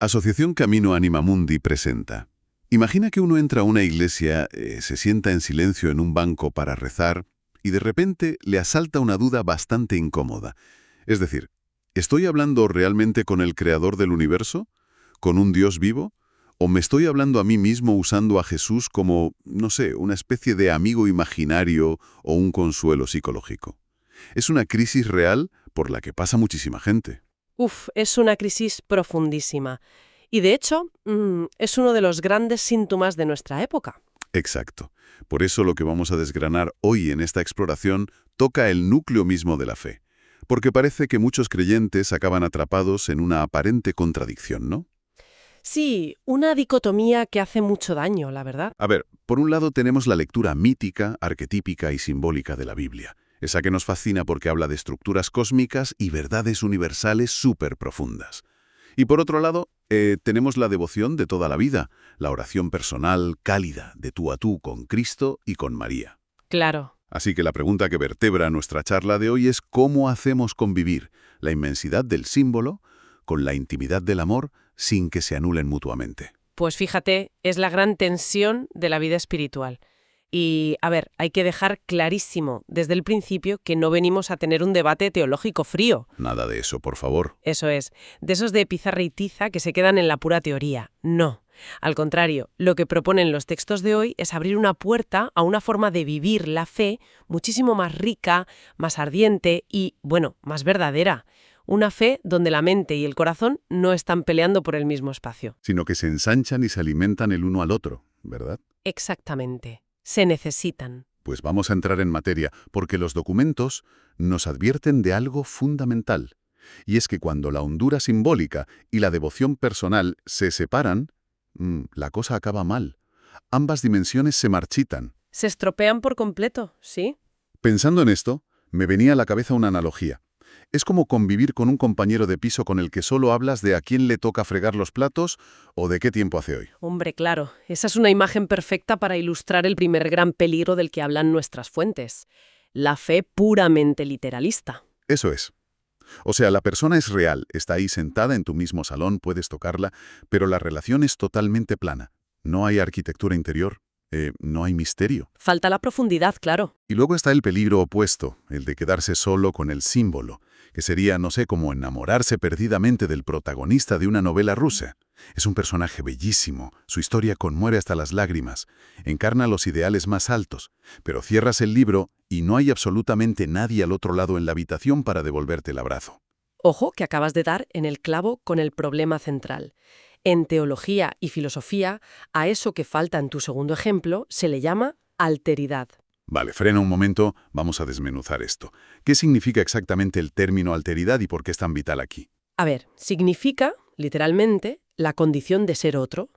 Asociación Camino Anima Mundi presenta. Imagina que uno entra a una iglesia, se sienta en silencio en un banco para rezar y de repente le asalta una duda bastante incómoda. Es decir, ¿estoy hablando realmente con el creador del universo? ¿Con un Dios vivo? ¿O me estoy hablando a mí mismo usando a Jesús como, no sé, una especie de amigo imaginario o un consuelo psicológico? Es una crisis real por la que pasa muchísima gente. Es una crisis profundísima. Y de hecho, es uno de los grandes síntomas de nuestra época. Exacto. Por eso lo que vamos a desgranar hoy en esta exploración toca el núcleo mismo de la fe. Porque parece que muchos creyentes acaban atrapados en una aparente contradicción, ¿no? Sí, una dicotomía que hace mucho daño, la verdad. A ver, por un lado tenemos la lectura mítica, arquetípica y simbólica de la Biblia. Esa que nos fascina porque habla de estructuras cósmicas y verdades universales súper profundas. Y por otro lado, tenemos la devoción de toda la vida, la oración personal, cálida, de tú a tú con Cristo y con María. Claro. Así que la pregunta que vertebra nuestra charla de hoy es cómo hacemos convivir la inmensidad del símbolo con la intimidad del amor sin que se anulen mutuamente. Pues fíjate, es la gran tensión de la vida espiritual. Y, a ver, hay que dejar clarísimo desde el principio que no venimos a tener un debate teológico frío. Nada de eso, por favor. Eso es, de esos de pizarra y tiza que se quedan en la pura teoría. No. Al contrario, lo que proponen los textos de hoy es abrir una puerta a una forma de vivir la fe muchísimo más rica, más ardiente y, bueno, más verdadera. Una fe donde la mente y el corazón no están peleando por el mismo espacio. Sino que se ensanchan y se alimentan el uno al otro, ¿verdad? Exactamente. Se necesitan. Pues vamos a entrar en materia, porque los documentos nos advierten de algo fundamental. Y es que cuando la hondura simbólica y la devoción personal se separan, la cosa acaba mal. Ambas dimensiones se marchitan. Se estropean por completo, ¿sí? Pensando en esto, me venía a la cabeza una analogía. Es como convivir con un compañero de piso con el que solo hablas de a quién le toca fregar los platos o de qué tiempo hace hoy. Hombre, claro, esa es una imagen perfecta para ilustrar el primer gran peligro del que hablan nuestras fuentes. La fe puramente literalista. Eso es. O sea, la persona es real, está ahí sentada en tu mismo salón, puedes tocarla, pero la relación es totalmente plana. No hay arquitectura interior, no hay misterio. Falta la profundidad, claro. Y luego está el peligro opuesto, el de quedarse solo con el símbolo, que sería, no sé, como enamorarse perdidamente del protagonista de una novela rusa. Es un personaje bellísimo, su historia conmueve hasta las lágrimas, encarna los ideales más altos, pero cierras el libro y no hay absolutamente nadie al otro lado en la habitación para devolverte el abrazo. Ojo que acabas de dar en el clavo con el problema central. En teología y filosofía, a eso que falta en tu segundo ejemplo se le llama alteridad. Vale, frena un momento, vamos a desmenuzar esto. ¿Qué significa exactamente el término alteridad y por qué es tan vital aquí? A ver, significa, literalmente, la condición de ser otro.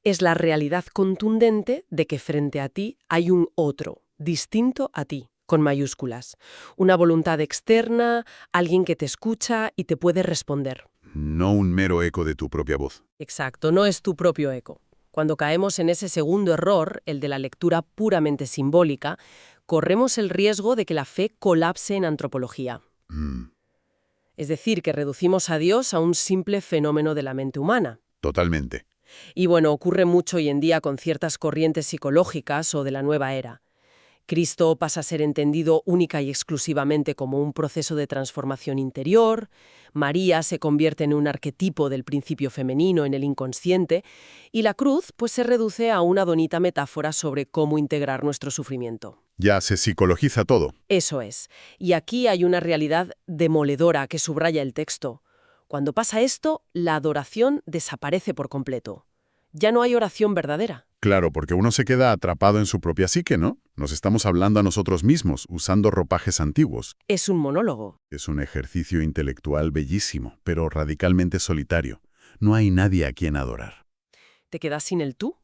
Es la realidad contundente de que frente a ti hay un otro, distinto a ti, con mayúsculas. Una voluntad externa, alguien que te escucha y te puede responder. No un mero eco de tu propia voz. Exacto, no es tu propio eco. Cuando caemos en ese segundo error, el de la lectura puramente simbólica, corremos el riesgo de que la fe colapse en antropología. Es decir, que reducimos a Dios a un simple fenómeno de la mente humana. Totalmente. Y bueno, ocurre mucho hoy en día con ciertas corrientes psicológicas o de la nueva era. Cristo pasa a ser entendido única y exclusivamente como un proceso de transformación interior, María se convierte en un arquetipo del principio femenino en el inconsciente, y la cruz pues se reduce a una bonita metáfora sobre cómo integrar nuestro sufrimiento. Ya se psicologiza todo. Eso es. Y aquí hay una realidad demoledora que subraya el texto. Cuando pasa esto, la adoración desaparece por completo. Ya no hay oración verdadera. Claro, porque uno se queda atrapado en su propia psique, ¿no? Nos estamos hablando a nosotros mismos, usando ropajes antiguos. Es un monólogo. Es un ejercicio intelectual bellísimo, pero radicalmente solitario. No hay nadie a quien adorar. Te quedas sin el tú.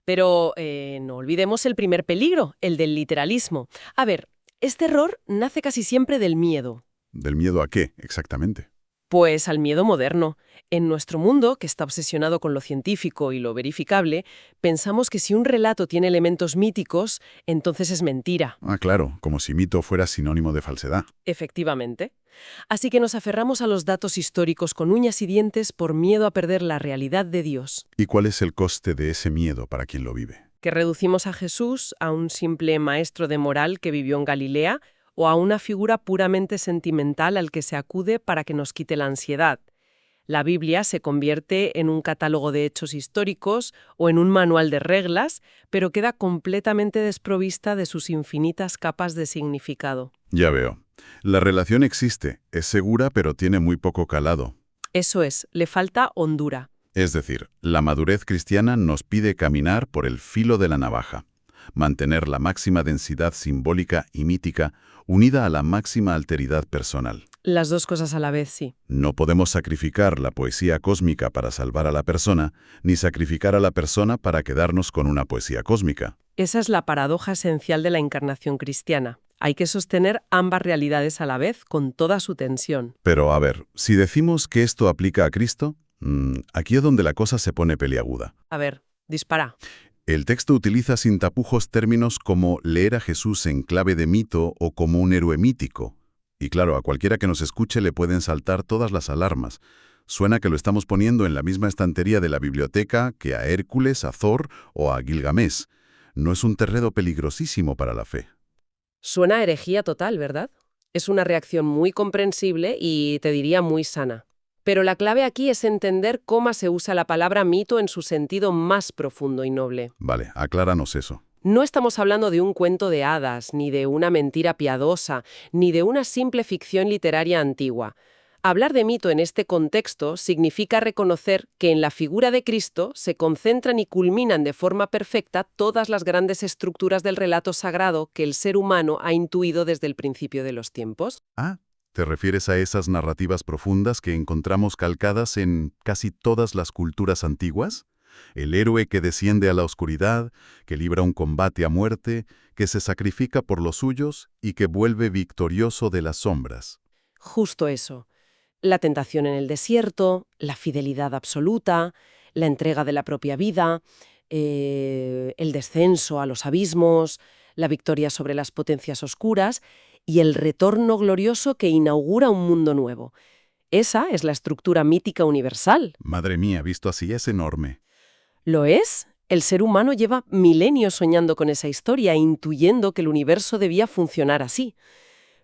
Pero no olvidemos el primer peligro, el del literalismo. A ver, este error nace casi siempre del miedo. ¿Del miedo a qué, exactamente? Pues al miedo moderno. En nuestro mundo, que está obsesionado con lo científico y lo verificable, pensamos que si un relato tiene elementos míticos, entonces es mentira. Ah, claro, como si mito fuera sinónimo de falsedad. Efectivamente. Así que nos aferramos a los datos históricos con uñas y dientes por miedo a perder la realidad de Dios. ¿Y cuál es el coste de ese miedo para quien lo vive? Que reducimos a Jesús a un simple maestro de moral que vivió en Galilea o a una figura puramente sentimental al que se acude para que nos quite la ansiedad. La Biblia se convierte en un catálogo de hechos históricos o en un manual de reglas, pero queda completamente desprovista de sus infinitas capas de significado. Ya veo. La relación existe, es segura, pero tiene muy poco calado. Eso es, le falta hondura. Es decir, la madurez cristiana nos pide caminar por el filo de la navaja, mantener la máxima densidad simbólica y mítica unida a la máxima alteridad personal. Las dos cosas a la vez, sí. No podemos sacrificar la poesía cósmica para salvar a la persona, ni sacrificar a la persona para quedarnos con una poesía cósmica. Esa es la paradoja esencial de la encarnación cristiana. Hay que sostener ambas realidades a la vez con toda su tensión. Pero a ver, si decimos que esto aplica a Cristo, aquí es donde la cosa se pone peliaguda. A ver, dispara. El texto utiliza sin tapujos términos como leer a Jesús en clave de mito o como un héroe mítico. Y claro, a cualquiera que nos escuche le pueden saltar todas las alarmas. Suena que lo estamos poniendo en la misma estantería de la biblioteca que a Hércules, a Thor o a Gilgamesh. No es un terreno peligrosísimo para la fe. Suena a herejía total, ¿verdad? Es una reacción muy comprensible y, te diría, muy sana. Pero la clave aquí es entender cómo se usa la palabra mito en su sentido más profundo y noble. Vale, acláranos eso. No estamos hablando de un cuento de hadas, ni de una mentira piadosa, ni de una simple ficción literaria antigua. Hablar de mito en este contexto significa reconocer que en la figura de Cristo se concentran y culminan de forma perfecta todas las grandes estructuras del relato sagrado que el ser humano ha intuido desde el principio de los tiempos. Ah, ¿te refieres a esas narrativas profundas que encontramos calcadas en casi todas las culturas antiguas? El héroe que desciende a la oscuridad, que libra un combate a muerte, que se sacrifica por los suyos y que vuelve victorioso de las sombras. Justo eso. La tentación en el desierto, la fidelidad absoluta, la entrega de la propia vida, el descenso a los abismos, la victoria sobre las potencias oscuras y el retorno glorioso que inaugura un mundo nuevo. Esa es la estructura mítica universal. Madre mía, visto así es enorme. ¿Lo es? El ser humano lleva milenios soñando con esa historia e intuyendo que el universo debía funcionar así.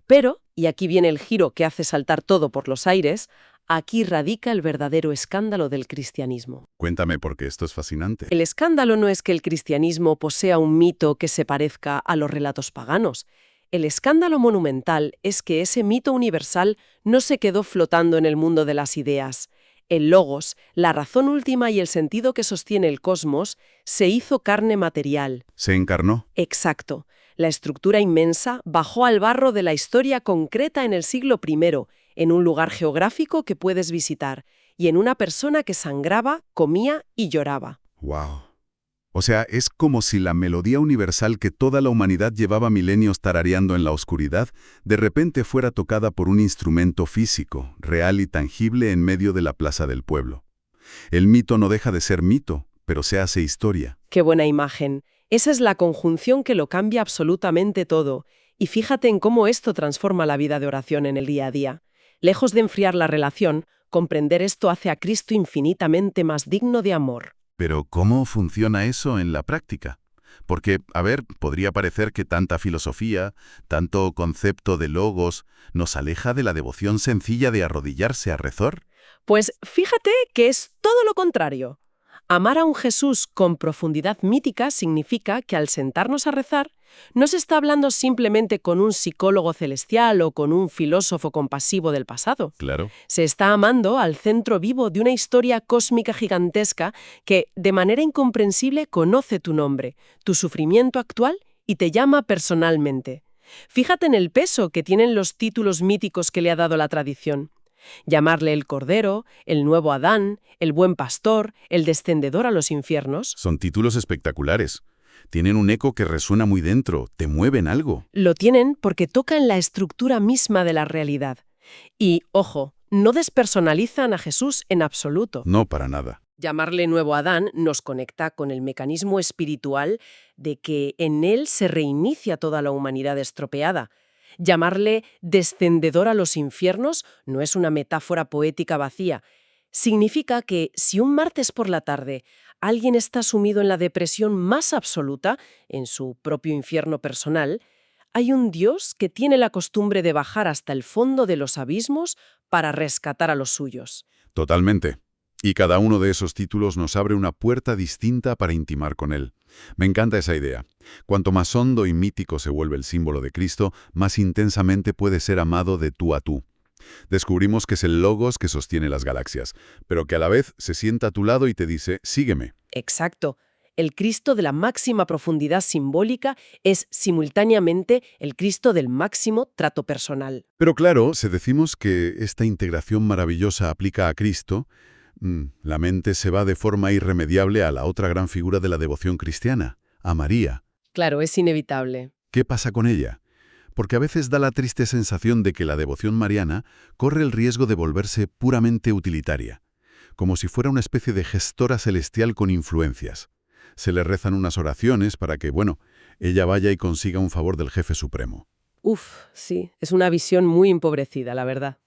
Pero, y aquí viene el giro que hace saltar todo por los aires, aquí radica el verdadero escándalo del cristianismo. Cuéntame porque esto es fascinante. El escándalo no es que el cristianismo posea un mito que se parezca a los relatos paganos. El escándalo monumental es que ese mito universal no se quedó flotando en el mundo de las ideas. El logos, la razón última y el sentido que sostiene el cosmos, se hizo carne material. ¿Se encarnó? Exacto. La estructura inmensa bajó al barro de la historia concreta en el siglo I, en un lugar geográfico que puedes visitar, y en una persona que sangraba, comía y lloraba. ¡Wow! O sea, es como si la melodía universal que toda la humanidad llevaba milenios tarareando en la oscuridad, de repente fuera tocada por un instrumento físico, real y tangible en medio de la plaza del pueblo. El mito no deja de ser mito, pero se hace historia. ¡Qué buena imagen! Esa es la conjunción que lo cambia absolutamente todo. Y fíjate en cómo esto transforma la vida de oración en el día a día. Lejos de enfriar la relación, comprender esto hace a Cristo infinitamente más digno de amor. Pero ¿cómo funciona eso en la práctica? Porque, a ver, podría parecer que tanta filosofía, tanto concepto de logos, nos aleja de la devoción sencilla de arrodillarse a rezar. Pues fíjate que es todo lo contrario. Amar a un Jesús con profundidad mítica significa que al sentarnos a rezar, no se está hablando simplemente con un psicólogo celestial o con un filósofo compasivo del pasado. Claro. Se está amando al centro vivo de una historia cósmica gigantesca que, de manera incomprensible, conoce tu nombre, tu sufrimiento actual y te llama personalmente. Fíjate en el peso que tienen los títulos míticos que le ha dado la tradición. Llamarle el Cordero, el Nuevo Adán, el Buen Pastor, el Descendedor a los infiernos. Son títulos espectaculares. Tienen un eco que resuena muy dentro, te mueven algo. Lo tienen porque tocan la estructura misma de la realidad. Y, ojo, no despersonalizan a Jesús en absoluto. No, para nada. Llamarle nuevo Adán nos conecta con el mecanismo espiritual de que en él se reinicia toda la humanidad estropeada. Llamarle descendedor a los infiernos no es una metáfora poética vacía. Significa que si un martes por la tarde alguien está sumido en la depresión más absoluta, en su propio infierno personal, hay un Dios que tiene la costumbre de bajar hasta el fondo de los abismos para rescatar a los suyos. Totalmente. Y cada uno de esos títulos nos abre una puerta distinta para intimar con Él. Me encanta esa idea. Cuanto más hondo y mítico se vuelve el símbolo de Cristo, más intensamente puede ser amado de tú a tú. Descubrimos que es el Logos que sostiene las galaxias, pero que a la vez se sienta a tu lado y te dice, sígueme. Exacto. El Cristo de la máxima profundidad simbólica es simultáneamente el Cristo del máximo trato personal. Pero claro, si decimos que esta integración maravillosa aplica a Cristo, la mente se va de forma irremediable a la otra gran figura de la devoción cristiana, a María. Claro, es inevitable. ¿Qué pasa con ella? Porque a veces da la triste sensación de que la devoción mariana corre el riesgo de volverse puramente utilitaria, como si fuera una especie de gestora celestial con influencias. Se le rezan unas oraciones para que, ella vaya y consiga un favor del jefe supremo. Sí, es una visión muy empobrecida, la verdad.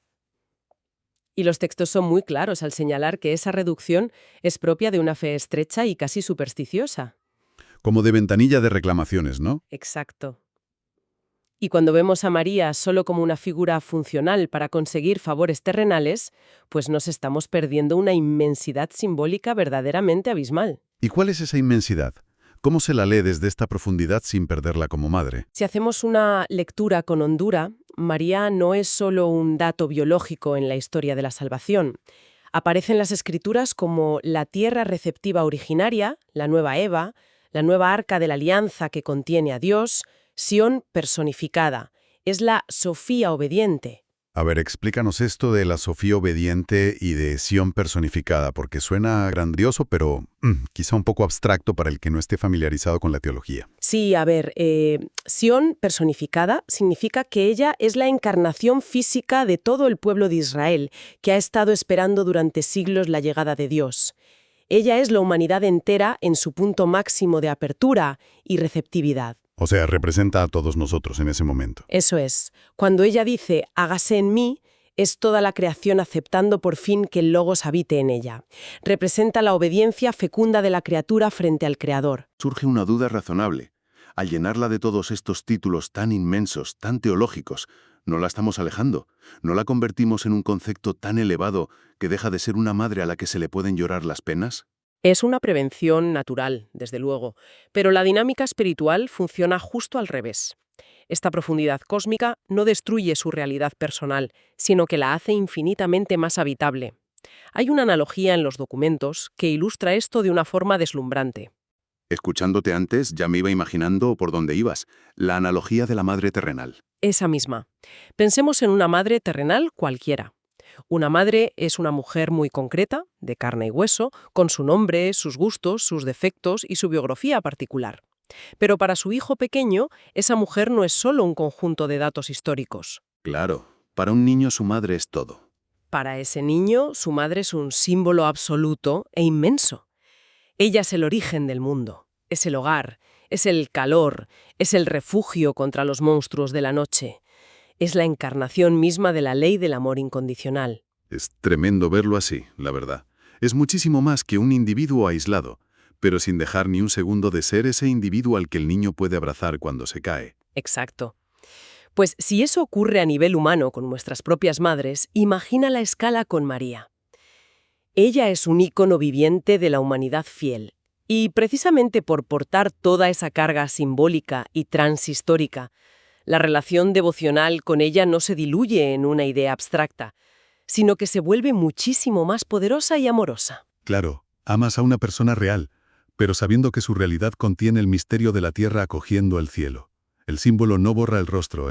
Y los textos son muy claros al señalar que esa reducción es propia de una fe estrecha y casi supersticiosa. Como de ventanilla de reclamaciones, ¿no? Exacto. Y cuando vemos a María solo como una figura funcional para conseguir favores terrenales, pues nos estamos perdiendo una inmensidad simbólica verdaderamente abismal. ¿Y cuál es esa inmensidad? ¿Cómo se la lee desde esta profundidad sin perderla como madre? Si hacemos una lectura con hondura, María no es solo un dato biológico en la historia de la salvación. Aparece en las Escrituras como la tierra receptiva originaria, la nueva Eva, la nueva arca de la alianza que contiene a Dios, Sión personificada. Es la Sofía obediente. A ver, explícanos esto de la Sofía obediente y de Sión personificada, porque suena grandioso, pero quizá un poco abstracto para el que no esté familiarizado con la teología. Sí, a ver, Sión personificada significa que ella es la encarnación física de todo el pueblo de Israel, que ha estado esperando durante siglos la llegada de Dios. Ella es la humanidad entera en su punto máximo de apertura y receptividad. O sea, representa a todos nosotros en ese momento. Eso es. Cuando ella dice, hágase en mí, es toda la creación aceptando por fin que el Logos habite en ella. Representa la obediencia fecunda de la criatura frente al Creador. Surge una duda razonable. Al llenarla de todos estos títulos tan inmensos, tan teológicos, ¿no la estamos alejando? ¿No la convertimos en un concepto tan elevado que deja de ser una madre a la que se le pueden llorar las penas? Es una prevención natural, desde luego, pero la dinámica espiritual funciona justo al revés. Esta profundidad cósmica no destruye su realidad personal, sino que la hace infinitamente más habitable. Hay una analogía en los documentos que ilustra esto de una forma deslumbrante. Escuchándote antes, ya me iba imaginando por dónde ibas. La analogía de la madre terrenal. Esa misma. Pensemos en una madre terrenal cualquiera. Una madre es una mujer muy concreta, de carne y hueso, con su nombre, sus gustos, sus defectos y su biografía particular. Pero para su hijo pequeño, esa mujer no es solo un conjunto de datos históricos. Claro, para un niño su madre es todo. Para ese niño, su madre es un símbolo absoluto e inmenso. Ella es el origen del mundo, es el hogar, es el calor, es el refugio contra los monstruos de la noche. Es la encarnación misma de la ley del amor incondicional. Es tremendo verlo así, la verdad. Es muchísimo más que un individuo aislado, pero sin dejar ni un segundo de ser ese individuo al que el niño puede abrazar cuando se cae. Exacto. Pues si eso ocurre a nivel humano con nuestras propias madres, imagina la escala con María. Ella es un ícono viviente de la humanidad fiel. Y precisamente por portar toda esa carga simbólica y transhistórica, la relación devocional con ella no se diluye en una idea abstracta, sino que se vuelve muchísimo más poderosa y amorosa. Claro, amas a una persona real, pero sabiendo que su realidad contiene el misterio de la tierra acogiendo al cielo. El símbolo no borra el rostro,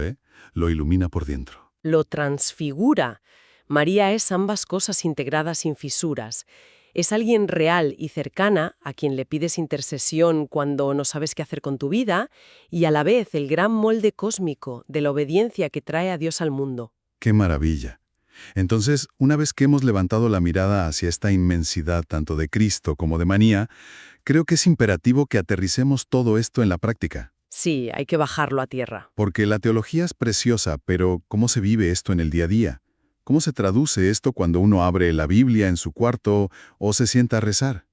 lo ilumina por dentro. Lo transfigura. María es ambas cosas integradas sin fisuras. Es alguien real y cercana a quien le pides intercesión cuando no sabes qué hacer con tu vida y a la vez el gran molde cósmico de la obediencia que trae a Dios al mundo. ¡Qué maravilla! Entonces, una vez que hemos levantado la mirada hacia esta inmensidad tanto de Cristo como de Manía, creo que es imperativo que aterricemos todo esto en la práctica. Sí, hay que bajarlo a tierra. Porque la teología es preciosa, pero ¿cómo se vive esto en el día a día? ¿Cómo se traduce esto cuando uno abre la Biblia en su cuarto o se sienta a rezar?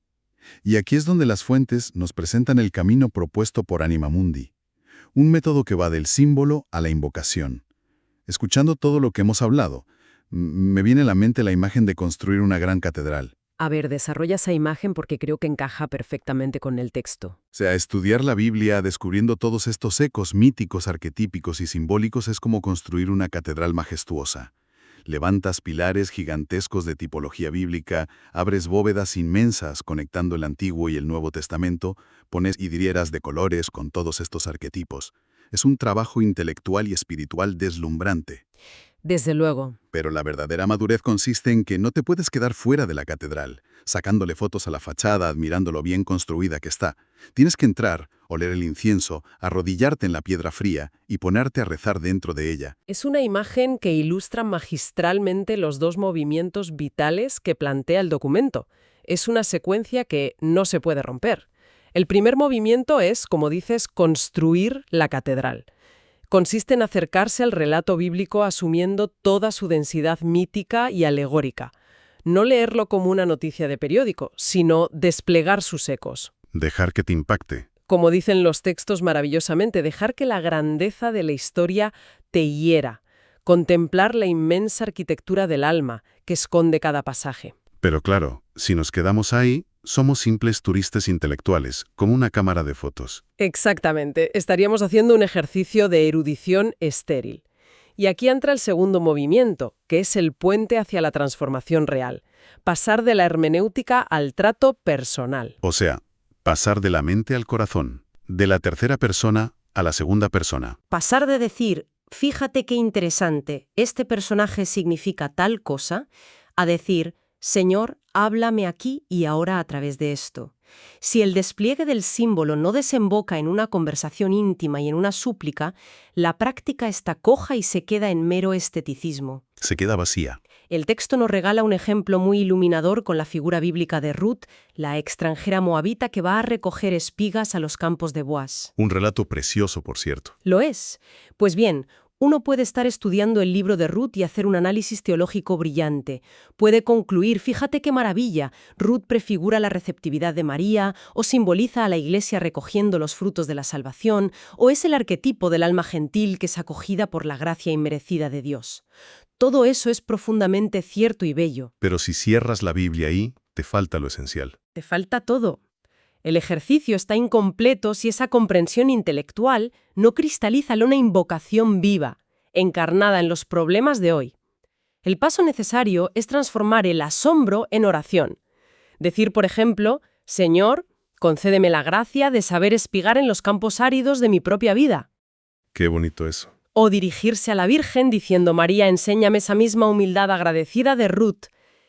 Y aquí es donde las fuentes nos presentan el camino propuesto por Anima Mundi, un método que va del símbolo a la invocación. Escuchando todo lo que hemos hablado, me viene a la mente la imagen de construir una gran catedral. A ver, desarrolla esa imagen porque creo que encaja perfectamente con el texto. O sea, estudiar la Biblia descubriendo todos estos ecos míticos, arquetípicos y simbólicos es como construir una catedral majestuosa. Levantas pilares gigantescos de tipología bíblica, abres bóvedas inmensas conectando el Antiguo y el Nuevo Testamento, pones vidrieras de colores con todos estos arquetipos. Es un trabajo intelectual y espiritual deslumbrante. Desde luego. Pero la verdadera madurez consiste en que no te puedes quedar fuera de la catedral, sacándole fotos a la fachada, admirando lo bien construida que está. Tienes que entrar, oler el incienso, arrodillarte en la piedra fría y ponerte a rezar dentro de ella. Es una imagen que ilustra magistralmente los dos movimientos vitales que plantea el documento. Es una secuencia que no se puede romper. El primer movimiento es, como dices, construir la catedral. Consiste en acercarse al relato bíblico asumiendo toda su densidad mítica y alegórica. No leerlo como una noticia de periódico, sino desplegar sus ecos. Dejar que te impacte. Como dicen los textos maravillosamente, dejar que la grandeza de la historia te hiera. Contemplar la inmensa arquitectura del alma que esconde cada pasaje. Pero claro, si nos quedamos ahí, somos simples turistas intelectuales, como una cámara de fotos. Exactamente. Estaríamos haciendo un ejercicio de erudición estéril. Y aquí entra el segundo movimiento, que es el puente hacia la transformación real. Pasar de la hermenéutica al trato personal. O sea, pasar de la mente al corazón, de la tercera persona a la segunda persona. Pasar de decir, fíjate qué interesante, este personaje significa tal cosa, a decir, Señor, háblame aquí y ahora a través de esto. Si el despliegue del símbolo no desemboca en una conversación íntima y en una súplica, la práctica está coja y se queda en mero esteticismo. Se queda vacía. El texto nos regala un ejemplo muy iluminador con la figura bíblica de Ruth, la extranjera moabita que va a recoger espigas a los campos de Boaz. Un relato precioso, por cierto. ¿Lo es? Pues bien, uno puede estar estudiando el libro de Ruth y hacer un análisis teológico brillante. Puede concluir, fíjate qué maravilla, Ruth prefigura la receptividad de María, o simboliza a la Iglesia recogiendo los frutos de la salvación, o es el arquetipo del alma gentil que es acogida por la gracia inmerecida de Dios. Todo eso es profundamente cierto y bello. Pero si cierras la Biblia ahí, te falta lo esencial. Te falta todo. El ejercicio está incompleto si esa comprensión intelectual no cristaliza en una invocación viva, encarnada en los problemas de hoy. El paso necesario es transformar el asombro en oración. Decir, por ejemplo, Señor, concédeme la gracia de saber espigar en los campos áridos de mi propia vida. Qué bonito eso. O dirigirse a la Virgen diciendo, María, enséñame esa misma humildad agradecida de Ruth,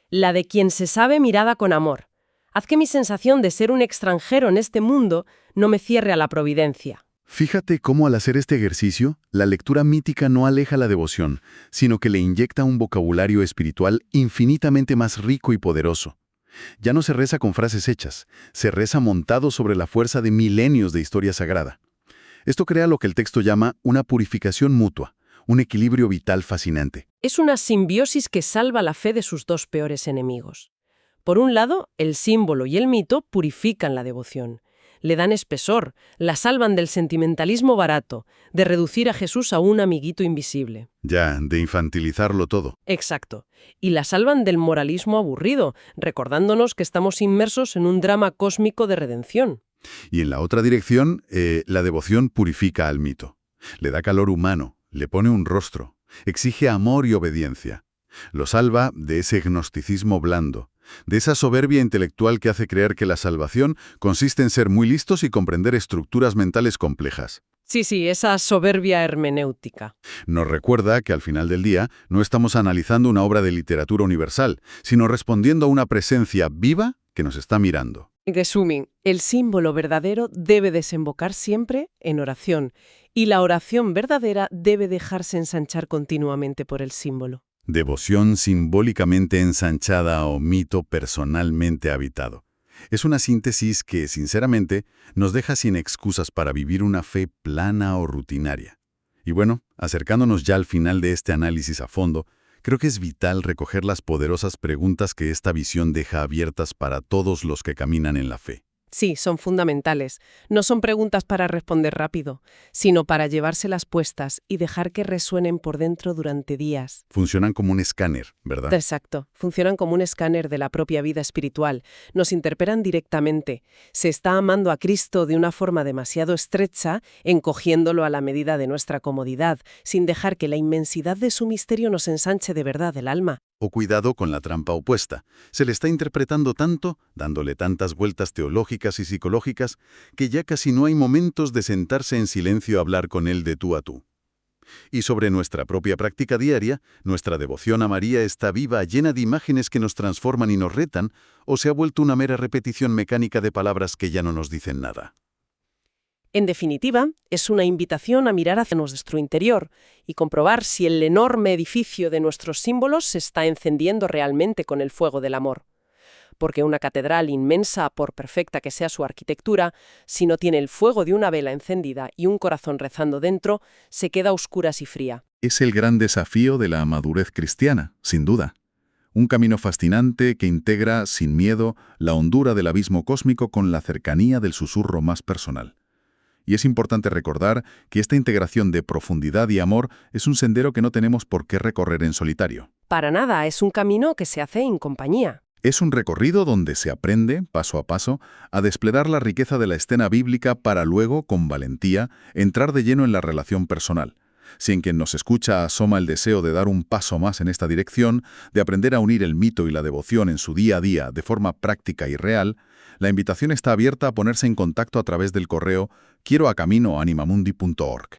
la de quien se sabe mirada con amor. Haz que mi sensación de ser un extranjero en este mundo no me cierre a la providencia. Fíjate cómo al hacer este ejercicio, la lectura mítica no aleja la devoción, sino que le inyecta un vocabulario espiritual infinitamente más rico y poderoso. Ya no se reza con frases hechas, se reza montado sobre la fuerza de milenios de historia sagrada. Esto crea lo que el texto llama una purificación mutua, un equilibrio vital fascinante. Es una simbiosis que salva la fe de sus dos peores enemigos. Por un lado, el símbolo y el mito purifican la devoción. Le dan espesor, la salvan del sentimentalismo barato, de reducir a Jesús a un amiguito invisible. Ya, de infantilizarlo todo. Exacto. Y la salvan del moralismo aburrido, recordándonos que estamos inmersos en un drama cósmico de redención. Y en la otra dirección, la devoción purifica al mito. Le da calor humano, le pone un rostro, exige amor y obediencia. Lo salva de ese gnosticismo blando, de esa soberbia intelectual que hace creer que la salvación consiste en ser muy listos y comprender estructuras mentales complejas. Sí, esa soberbia hermenéutica. Nos recuerda que al final del día no estamos analizando una obra de literatura universal, sino respondiendo a una presencia viva que nos está mirando. Resumen, el símbolo verdadero debe desembocar siempre en oración, y la oración verdadera debe dejarse ensanchar continuamente por el símbolo. Devoción simbólicamente ensanchada o mito personalmente habitado. Es una síntesis que, sinceramente, nos deja sin excusas para vivir una fe plana o rutinaria. Y bueno, acercándonos ya al final de este análisis a fondo, creo que es vital recoger las poderosas preguntas que esta visión deja abiertas para todos los que caminan en la fe. Sí, son fundamentales. No son preguntas para responder rápido, sino para llevárselas puestas y dejar que resuenen por dentro durante días. Funcionan como un escáner, ¿verdad? Exacto. Funcionan como un escáner de la propia vida espiritual. Nos interpelan directamente. Se está amando a Cristo de una forma demasiado estrecha, encogiéndolo a la medida de nuestra comodidad, sin dejar que la inmensidad de su misterio nos ensanche de verdad el alma. O cuidado con la trampa opuesta. Se le está interpretando tanto, dándole tantas vueltas teológicas y psicológicas, que ya casi no hay momentos de sentarse en silencio a hablar con él de tú a tú. Y sobre nuestra propia práctica diaria, nuestra devoción a María está viva, llena de imágenes que nos transforman y nos retan, o se ha vuelto una mera repetición mecánica de palabras que ya no nos dicen nada. En definitiva, es una invitación a mirar hacia nuestro interior y comprobar si el enorme edificio de nuestros símbolos se está encendiendo realmente con el fuego del amor. Porque una catedral inmensa, por perfecta que sea su arquitectura, si no tiene el fuego de una vela encendida y un corazón rezando dentro, se queda a oscuras y fría. Es el gran desafío de la madurez cristiana, sin duda. Un camino fascinante que integra, sin miedo, la hondura del abismo cósmico con la cercanía del susurro más personal. Y es importante recordar que esta integración de profundidad y amor es un sendero que no tenemos por qué recorrer en solitario. Para nada, es un camino que se hace en compañía. Es un recorrido donde se aprende, paso a paso, a desplegar la riqueza de la escena bíblica para luego, con valentía, entrar de lleno en la relación personal. Si en quien nos escucha asoma el deseo de dar un paso más en esta dirección, de aprender a unir el mito y la devoción en su día a día de forma práctica y real, la invitación está abierta a ponerse en contacto a través del correo quiero@animamundi.org.